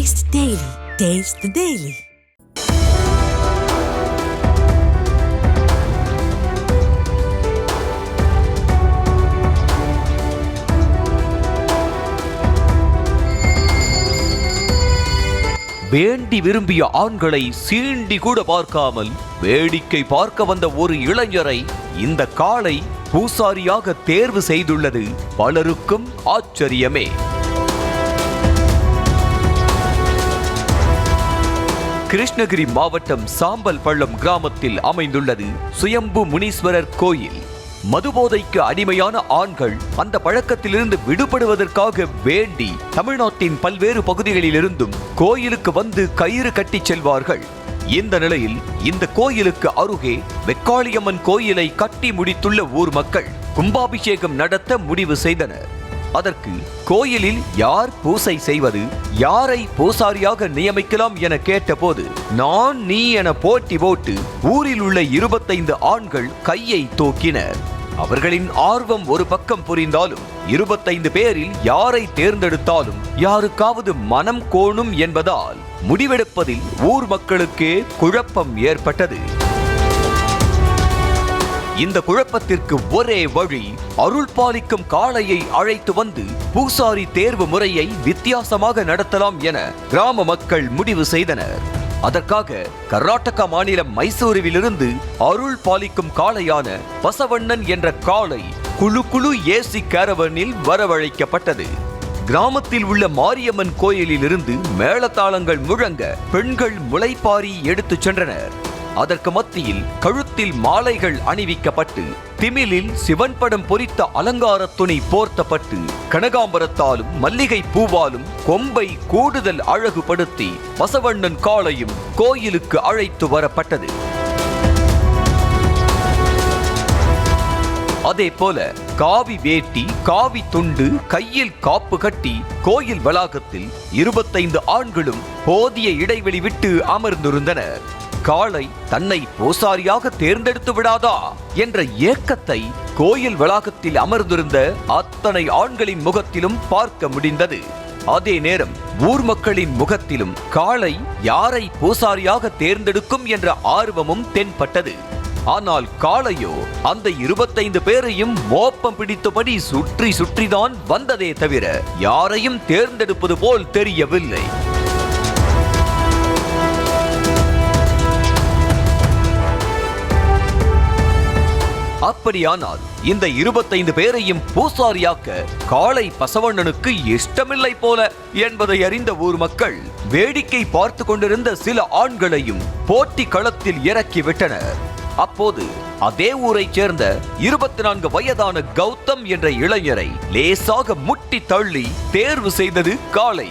Taste the Daily. Taste the Daily. வேண்டி விரும்பிய ஆண்களை சீண்டி கூட பார்க்காமல் வேடிக்கை பார்க்க வந்த ஒரு இளைஞரை இந்த காளை பூசாரியாக தேர்வு செய்துள்ளது பலருக்கும் ஆச்சரியமே. கிருஷ்ணகிரி மாவட்டம் சாம்பல் பள்ளம் கிராமத்தில் அமைந்துள்ளது சுயம்பு முனீஸ்வரர் கோயில். மதுபோதைக்கு அடிமையான ஆண்கள் அந்த பழக்கத்திலிருந்து விடுபடுவதற்காக வேண்டி தமிழ்நாட்டின் பல்வேறு பகுதிகளிலிருந்தும் கோயிலுக்கு வந்து கயிறு கட்டி செல்வார்கள். இந்த நிலையில் இந்த கோயிலுக்கு அருகே வெக்காளியம்மன் கோயிலை கட்டி முடித்துள்ள ஊர் மக்கள் கும்பாபிஷேகம் நடத்த முடிவு செய்தனர். அதற்கு கோயிலில் யார் பூசை செய்வது, யாரை பூசாரியாக நியமிக்கலாம் என கேட்டபோது நான் நீ என போட்டி போட்டு ஊரில் உள்ள 25 ஆண்கள் கையை தூக்கினர். அவர்களின் ஆர்வம் ஒரு பக்கம் புரிந்தாலும் 25 பேரில் யாரை தேர்ந்தெடுத்தாலும் யாருக்காவது மனம் கோணும் என்பதால் முடிவெடுப்பதில் ஊர் மக்களுக்கே குழப்பம் ஏற்பட்டது. இந்த குழப்பத்திற்கு ஒரே வழி, அருள் பாலிக்கும் காளையை அழைத்து வந்து பூசாரி தேர்வு முறையை வித்தியாசமாக நடத்தலாம் என கிராம மக்கள் முடிவு செய்தனர். அதற்காக கர்நாடகா மாநிலம் மைசூருவிலிருந்து அருள் பாலிக்கும் காளையான பசவண்ணன் என்ற காளை குழு ஏசி கேரவனில் வரவழைக்கப்பட்டது. கிராமத்தில் உள்ள மாரியம்மன் கோயிலில் இருந்து மேளதாளங்கள் முழங்க பெண்கள் முளைப்பாரி எடுத்துச் சென்றனர். அதற்கு மத்தியில் கழுத்தில் மாலைகள் அணிவிக்கப்பட்டு திமிலில் சிவன் படம் பொறித்த அலங்கார துணி போர்த்தப்பட்டு கனகாம்பரத்தாலும் மல்லிகை பூவாலும் கொம்பை கூடுதல் அழகுபடுத்தி பசவண்ணன் காளையும் கோயிலுக்கு அழைத்து வரப்பட்டது. அதே போல காவி வேட்டி, காவி துண்டு, கையில் காப்பு கட்டி கோயில் வளாகத்தில் 25 ஆண்களும் போதிய இடைவெளி விட்டு அமர்ந்திருந்தனர். காளை தன்னை பூசாரியாக தேர்ந்தெடுத்து விடாதா என்ற ஏக்கத்தை கோயில் வளாகத்தில் அமர்ந்திருந்த அத்தனை ஆண்களின் முகத்திலும் பார்க்க முடிந்தது. அதே நேரம் ஊர் மக்களின் முகத்திலும் காளை யாரை பூசாரியாக தேர்ந்தெடுக்கும் என்ற ஆர்வமும் தென்பட்டது. ஆனால் காளையோ அந்த 25 பேரையும் மோப்பம் பிடித்தபடி சுற்றி சுற்றிதான் வந்ததே தவிர யாரையும் தேர்ந்தெடுப்பது போல் தெரியவில்லை. அப்படியானால் இந்த 25 பேரையும் பூசாரியாக்க காளை பசவண்ணனுக்கு இஷ்டமில்லை போல என்பதை அறிந்த ஊர் மக்கள் வேடிக்கை பார்த்து கொண்டிருந்த சில ஆண்களையும் போட்டி களத்தில் இறக்கிவிட்டனர். அப்போது அதே ஊரைச் சேர்ந்த 24 வயதான கௌதம் என்ற இளைஞரை லேசாக முட்டி தள்ளி தேர்வு செய்தது காளை.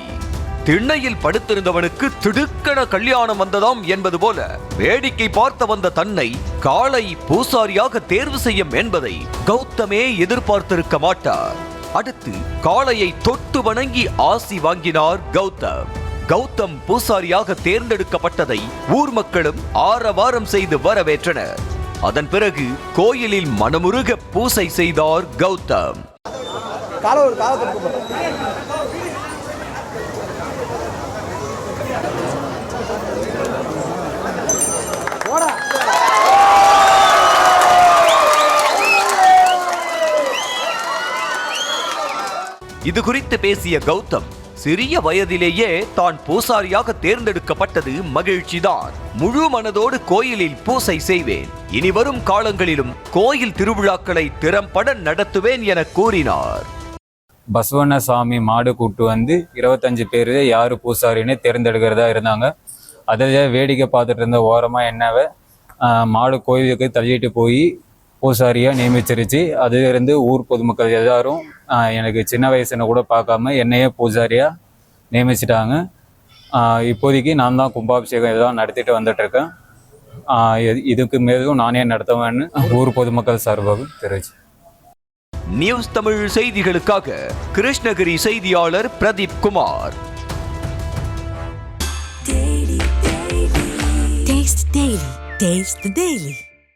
திண்ணையில் படுத்திருந்தவனுக்கு திடுக்கென கல்யாணம் வந்ததாம் என்பது போல வேடிக்கை பார்த்த வந்த தன்னை காளை பூசாரியாக தேர்வு செய்யும் என்பதை கௌதமே எதிர்பார்த்திருக்க மாட்டார். அடுத்து காளையை தொட்டு வணங்கி ஆசி வாங்கினார் கௌதம். கௌதம் பூசாரியாக தேர்ந்தெடுக்கப்பட்டதை ஊர் மக்களும் ஆரவாரம் செய்து வரவேற்றனர். அதன் பிறகு கோயிலில் மனமுருக பூசை செய்தார் கௌதம். இது குறித்து பேசிய கௌதம், சிறிய வயதிலேயே தான் பூசாரியாக தேர்ந்தெடுக்கப்பட்டது மகிழ்ச்சிதான். முழு மனதோடு கோயிலில் பூசை செய்வேன். இனி வரும் காலங்களிலும் கோயில் திருவிழாக்களை திறம்பட நடத்துவேன் என கூறினார். பசவண்ண சாமி மாடு கூட்டு வந்து 25 பேர் யாரு பூசாரின்னு தேர்ந்தெடுக்கிறதா இருந்தாங்க. அதில் வேடிக்கை பார்த்துட்டு இருந்த ஓரமாக என்னவை மாடு கோயிலுக்கு தள்ளிட்டு போய் பூசாரியாக நியமிச்சிருச்சு. அதிலிருந்து ஊர் பொதுமக்கள் எல்லாரும் எனக்கு சின்ன வயசுன்னு கூட பார்க்காம என்னையே பூசாரியாக நியமிச்சிட்டாங்க. இப்போதைக்கு நான் தான் கும்பாபிஷேகம் எல்லாம் நடத்திட்டு வந்துட்டுருக்கேன். இதுக்கு மேலும் நானே நடத்துவேன்னு ஊர் பொதுமக்கள் சார்பாக தெரிவிச்சு. நியூஸ் தமிழ் செய்திகளுக்காக கிருஷ்ணகிரி செய்தியாளர் Pradeep Kumar. Taste the Daily. Taste the Daily.